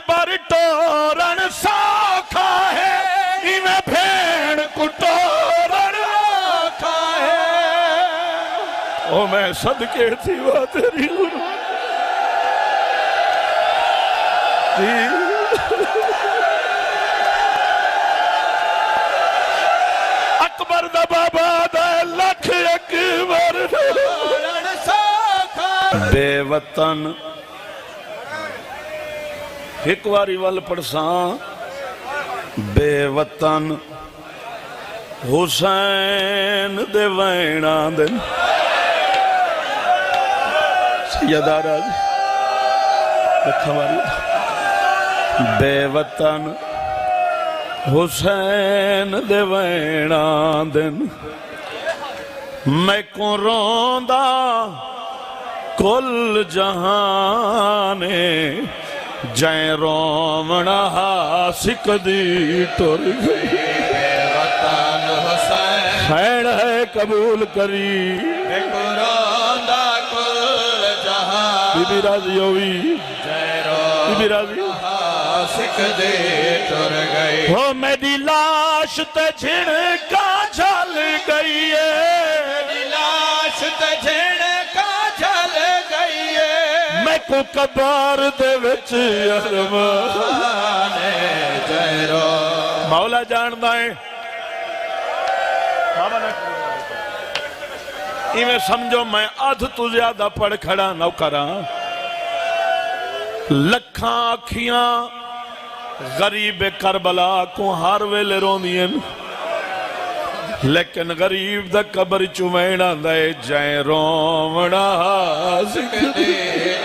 اکبر torn سوکھا ہے میں بھین کو ٹورن آکھا ہے او میں صدقے تھی وہ تیری غربت اکبر دا بابا دا لکھ اکبر ٹورن سوکھا بے وطن ایک واری وال پڑساں بے وطن حسین دے وینہ دن سیدہ راجی لکھا ماری بے وطن حسین دے وینہ دن میں کو روندہ کل جہانے جائیں رومنہ ہاسک دی ٹر گئی بے وطن حسین ہے قبول کری میں کو روندہ کل جہاں بی بی راضی ہوئی بی بی راضی ہاسک دی ٹر گئی ہو میری لاش تے جھڑکا جھل گئی ہے میری لاش تے جھڑکا جھل گئی ہے میں کو قبر دے وچ ارمان جائرو مولا جان دائیں ایویں سمجھو میں آدھ تو زیادہ پڑھ کھڑا نہ کراں لکھاں آکھیاں غریب کربلا کو ہر ویلے روندین لیکن غریب دا قبر چومینا دے جائیں رومنا سکھدی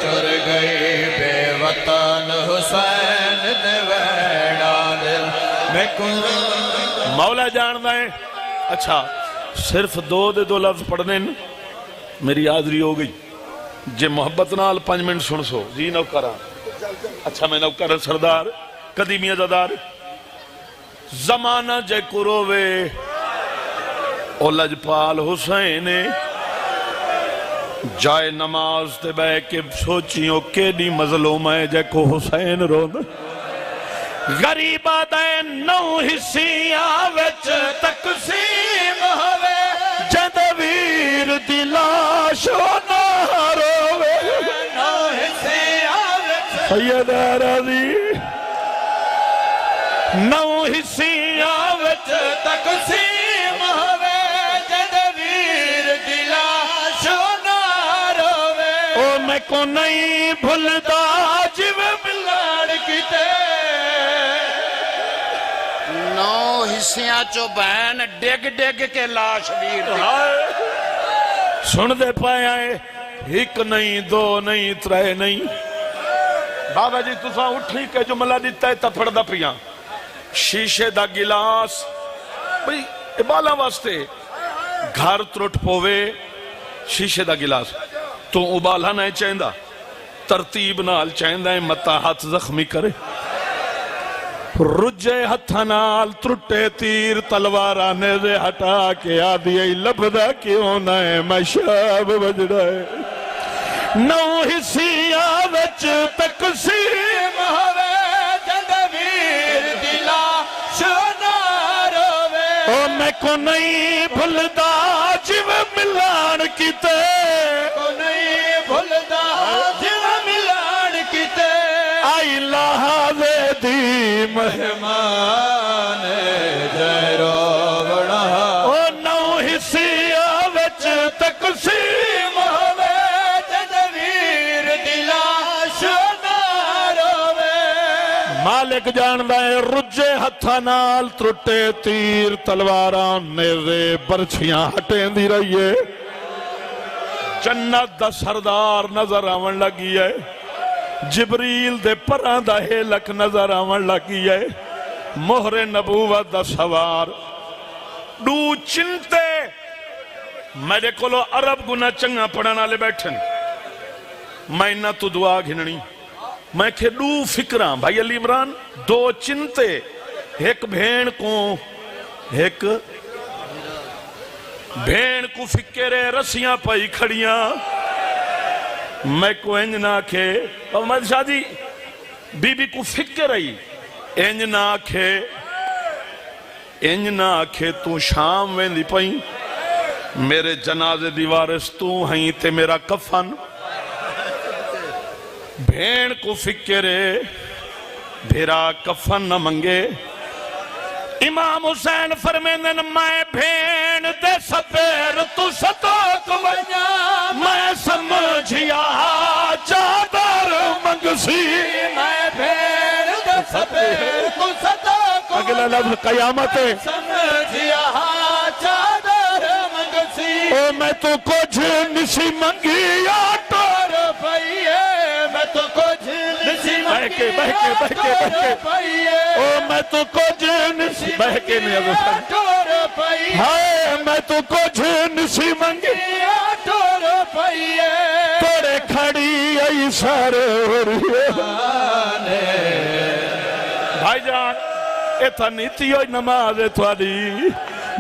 ٹر گئی بے وطن حسین دے ویڑا دل میں کن مولا جان دائیں اچھا صرف دو لفظ پڑھنے میری حاضری ہو گئی جے محبت نال 5 منٹ سن سو جی نوکرہ اچھا میں نوکرہ سردار قدیمی عزادار زمانہ جے کروے او لجپال حسین جائے نماز تے بے کے سوچیوں کیڑی مظلوم ہے جے کو حسین روند غریبہ دے 9 حصیاں وچ تقسیم ہوئے جد ویر دی لاش نہ روے 9 حصیاں وچ سیدہ راضی 9 حصیاں وچ تقسیم ہوئے جد ویر دی لاش نہ روے او میں کو نہیں بھلدا جیو ملان کیتے 9 حصیاں چو بہن ڈگ ڈگ کے لاش ویر دی سن دے پائے آئے 1 نہیں 2 نہیں 3 نہیں بابا جی تساں اٹھی کے جملہ دیتا ہے تپڑ دا پیاں شیشے دا گلاس بھئی ابالا واسطے گھر ترٹ پوے شیشے دا گلاس تو ابالا نہیں چاہندہ ترتیب نال چاہندہ ہے متا ہاتھ زخمی کرے رجے ہتھنال ترٹے تیر تلوارانے سے ہٹا کے آدھی لبدہ کیوں نئے مشاب بجڑا ہے 9 حصیاں وچ تقسیم ہوئے جد ویر دی لاش نہ روے او میں کو نہیں بھلدا جیو ملان کیتے کو نہیں بھلدا جیو ملان کیتے آئی لہذے دی مہمان جائرو بڑا او 9 حصیاں وچ تقسیم ہوئے جد ویر دی لاش نہ روے مالک جاندہ ہے رجے ہتھا نال ترٹے تیر تلواران نیزے برچھیاں ہٹیں دی رہیے جنت دا سردار نظر آون لگی ہے جبریل دے پران دا ہیلک نظر آون لگی ہے مہر نبوت دا سوار دو چنتے میرے کولو عرب گناہ چنگا پڑھانا لے بیٹھن میں نہ تو دعا گھننی میں کہ دو فکراں بھائی علی عمران 2 چنتے ایک بھین کو فکرے رسیاں پائی کھڑیاں میں کو انجنا کے Muhammad Shah G B be کو فکر رہی انج نہ آکھے تو شام ویندی پئی میرے جنازے دی وارث تو ہیں تے میرا کفن بھین کو فکر بھیرا کفن نہ منگے امام حسین فرمیندن میں بھین دے سپیر تو ستوک ونیا میں سمجھیا چادر منگسی میں بھین دے سپیر تو ستوک اگلا لفظ قیامت ہے سمجھیا چادر منگسی او میں تو کچھ نسی منگی ٹور پئیے میں تو کچھ نسی بہکے او میں تو کچھ نسی بہکے نہیں ٹور پئیے ہائے میں تو کچھ نسی منگی ٹور پئیے توڑے کھڑی آئی سارے ہو رہی ہے بھائی جان ایتھا نیتی ہوئی نماز تھوڑی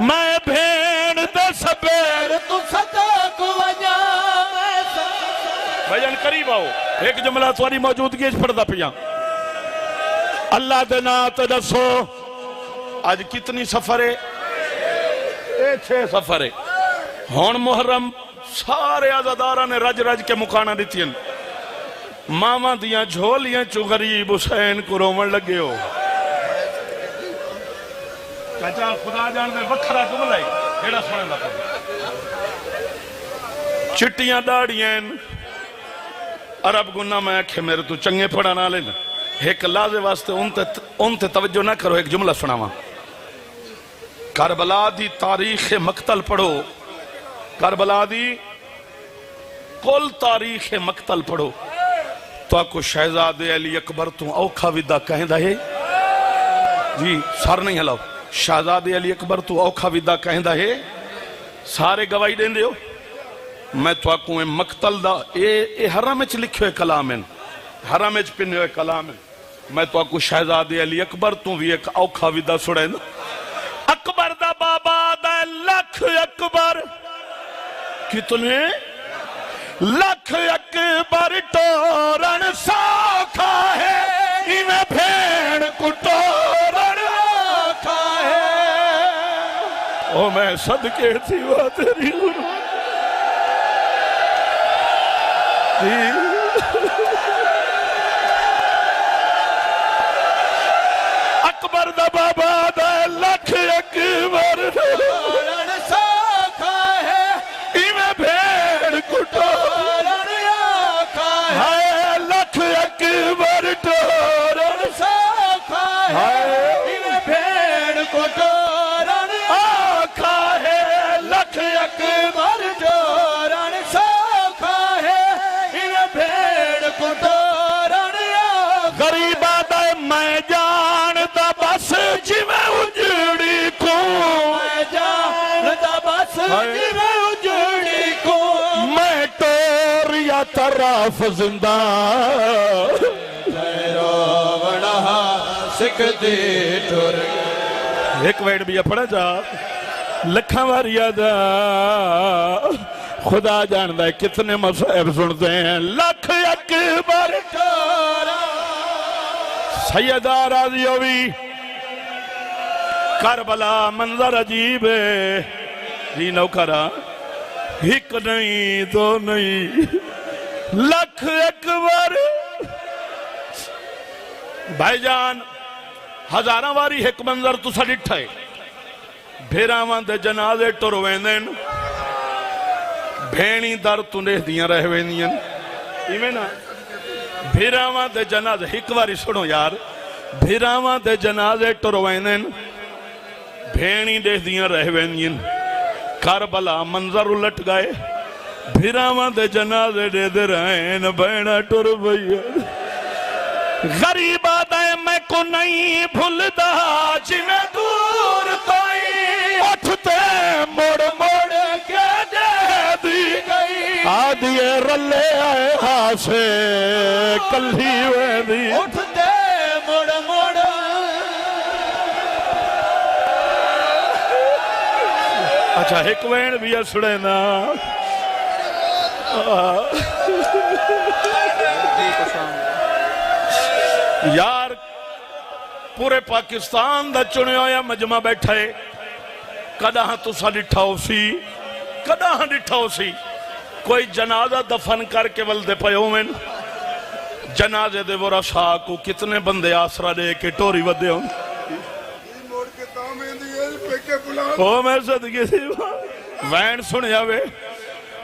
میں بھین دے سبیر تو صدق ونیا بھائی جان قریب آؤ ایک جملہ تھوڑی موجودگی اس پڑھتا پیا اللہ دے نات دسو آج کتنی سفر ہے 6 سفر ہے ہون محرم سارے عزادارہ نے رج رج کے مکانہ دیتی ہیں ماما دیاں جھولیاں چو غریب حسین کو رومن لگے ہو چاچا خدا جان دے وکھرا جملہ ہے ایڑا سنے لگا چٹیاں ڈاڑیاں عرب گناہ میں آکھے میرے تو چنگے پڑھا نہ لینا ایک لازے واسطے ان تے توجہ نہ کرو ایک جملہ سناواں کربلا دی تاریخ مقتل پڑھو کربلا دی کل تاریخ مقتل پڑھو تو آپ کو شہزاد علی اکبر تو اوکھا ودا کہیں دا ہے جی سار نہیں ہلاؤ شہزاد علی اکبر تو اوکھا ودا کہیں دا ہے سارے گواہی دیں دے ہو میں تو آپ کو مقتل دا اے حرم اچ لکھو ہے کلام ہے حرم اچ پنیو ہے کلام ہے میں تو آپ کو شہزاد علی اکبر تو بھی ایک اوکھا ودا سڑے نا اکبر دا بابا دا لکھ اکبر کتنے لکھ اکبر ٹورن ساکھا ہے انہیں بھین کو ٹورن آکھا ہے او میں صدقے تھی وہ تیری اکبر دا بابا دا لکھ اکبر ٹورن ساکھا ہے انہیں بھین کو ٹورن آکھا ہے لکھ اکبر ٹورن ساکھا ہے انہیں بھین کو ٹورن آکھا ہے لکھ اکبر ٹورن ساکھا ہے انہیں بھین کو ٹورن غریب آدھا میں جان دا بس جی میں اجڑی کو میں جانتا بس جی میں اجڑی کو میں ٹور یا طرف زندہ روڑا سکھ دی ٹور ایک ویڈ بھی پڑھا جا لکھاں واری آدھا خدا جاندہ ہے کتنے مصائب سنتے ہیں لکھ اکبر سیدہ راضی ہوئی کربلا منظر عجیب ہے جی نوکرہ ایک نہیں دو نہیں لکھ اکبر بھائی جان ہزاراں واری ایک منظر تو سا ڈٹھا ہے بھیراواں دے جنازے ٹر ویندن بھینی در تنے دیاں رہ ویندیاں ایمیں نا بھیراواں دے جنازے ایک واری سنو یار بھیراواں دے جنازے ٹر ویندن بھینی دے دیاں رہ ویندیاں کربلا منظر الٹ گئے بھیراواں دے جنازے دے دے رہین بھینا ٹر بھئیے غریب آدھے میں کو نہیں بھول دا جنہیں دور تائی اٹھتے مڑ مڑ کے دے دی گئی آدھیے رلے آئے ہاسے کلھی ہوئے دی اٹھتے مڑ مڑ اچھا ایک وین بھی اسڑے نا یار پورے پاکستان دا چنے ہویا مجمع بیٹھا ہے کدہ تسا ڈٹھا ہو سی کدہ ڈٹھا ہو سی کوئی جنازہ دفن کر کے ولدے پیو میں جنازے دے ورثا کو کتنے بندے آسرا دے کے ٹوری ودے ہوں او میں صدقے سی وین سن جاوے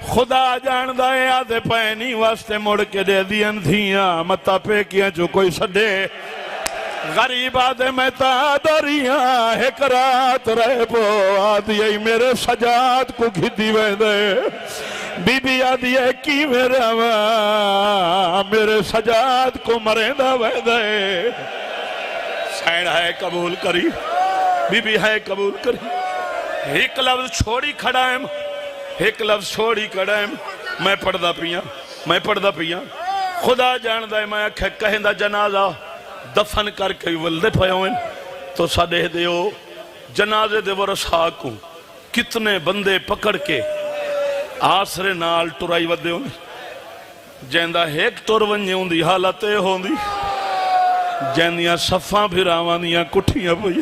خدا جان دائے آدھے پینی واسطے مڑ کے دے دین دھیاں متا پہ کیا جو کوئی سڈے غریب آدھے میں تا دوریاں ایک رات رہ پو آدھی ای میرے سجاد کو گھدی ویدے بی بی آدھی ہے کی میرا میرے سجاد کو مرندہ ویدے سین ہے قبول کری بی بی ہے قبول کری ایک لفظ چھوڑی کھڑائم ایک لفظ چھوڑی کھڑائم میں پڑھدا پیاں خدا جاندہ ہے میں کہندہ جنازہ دفن کر کے ولدے پھیوئن تو سادے دیو جنازے دے ورثا کو کتنے بندے پکڑ کے آسرے نال ٹرائی ودے ہوں جیندہ ایک ٹور ونجے ہوں دی حالتے ہوں دی جیندیاں صفاں بھراوانیاں کٹھیاں پوئی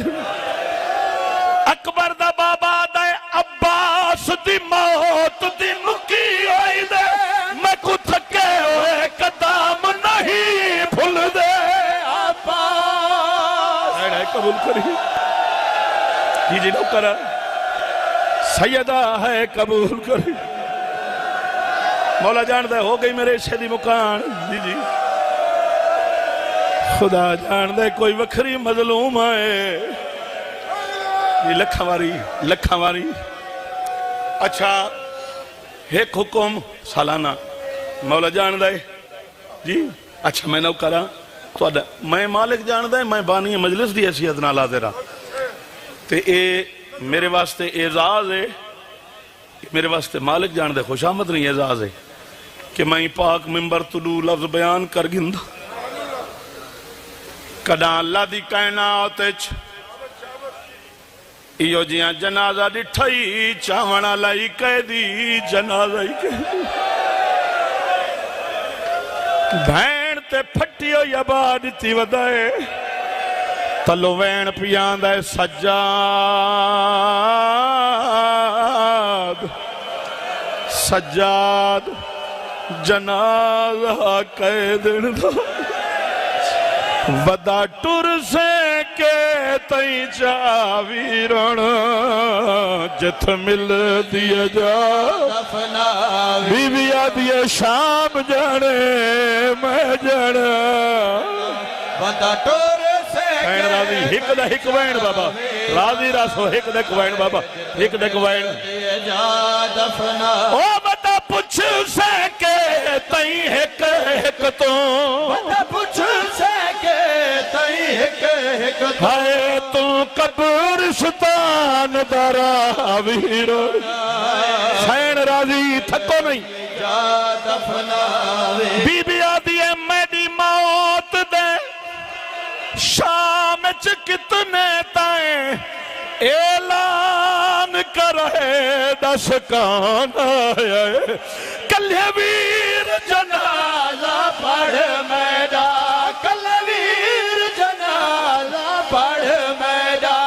اکبر دا بابا دے عباس دی موت دی مکی ہوئی دے میں کو تھکے ہوئے قدام نہیں بھول دے عباس ایڈ ہے قبول کری جی نو کرا سیدہ ہے قبول کری مولا جان دے ہو گئی میرے شہدی مکان جی خدا جان دے کوئی وکھری مظلوم آئے یہ لکھاں واری اچھا ایک حکم سالانہ مولا جان دے جی اچھا میں نو کرا تو میں مالک جان دے میں بانی مجلس دی حیثیت نہ لا دے رہا تے اے میرے واسطے اعزاز ہے میرے واسطے مالک جان دے خوش آمد نہیں اعزاز ہے کہ میں پاک ممبر طلوع لفظ بیان کر گندہ کداں اللہ دی کائنات ایو جیاں جنازہ ڈٹھائی چاوڑا لائی قیدی جنازہ ہی قیدی بھین تے پھٹیو یا بادتی ودائے تلو وین پیاندہ سجاد جنازہ قیدن دا ودا ٹر سے کے تئی چاویرن جت مل دیا جا بی بی آدھیے شام جانے میں جانا ودا ٹر سے کے راضی ہک دا ہک وین بابا راضی راسو ہک دا ہک وین بابا ہک دا ہک وین او ودا پچھ سے کے تئی ہک ہک تو ودا پچھ سے ہائے تو قبرستان دارا ویر سین راضی تھکو نہیں بی بی آدھی ہے میری موت دے شام کتنے تائیں اعلان کر رہے دس کان آئے کلے ویر جنازہ پڑھ میرا کلے ویر جنازہ پڑھ میرا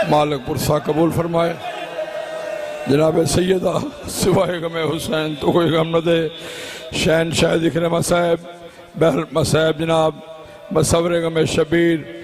مالک پرسا قبول فرمائے جناب سیدہ سوائے غم حسین تو کوئی غم نہ دے شہن شاہ ذکر مسائب بہر مسائب جناب مصور غم شبیر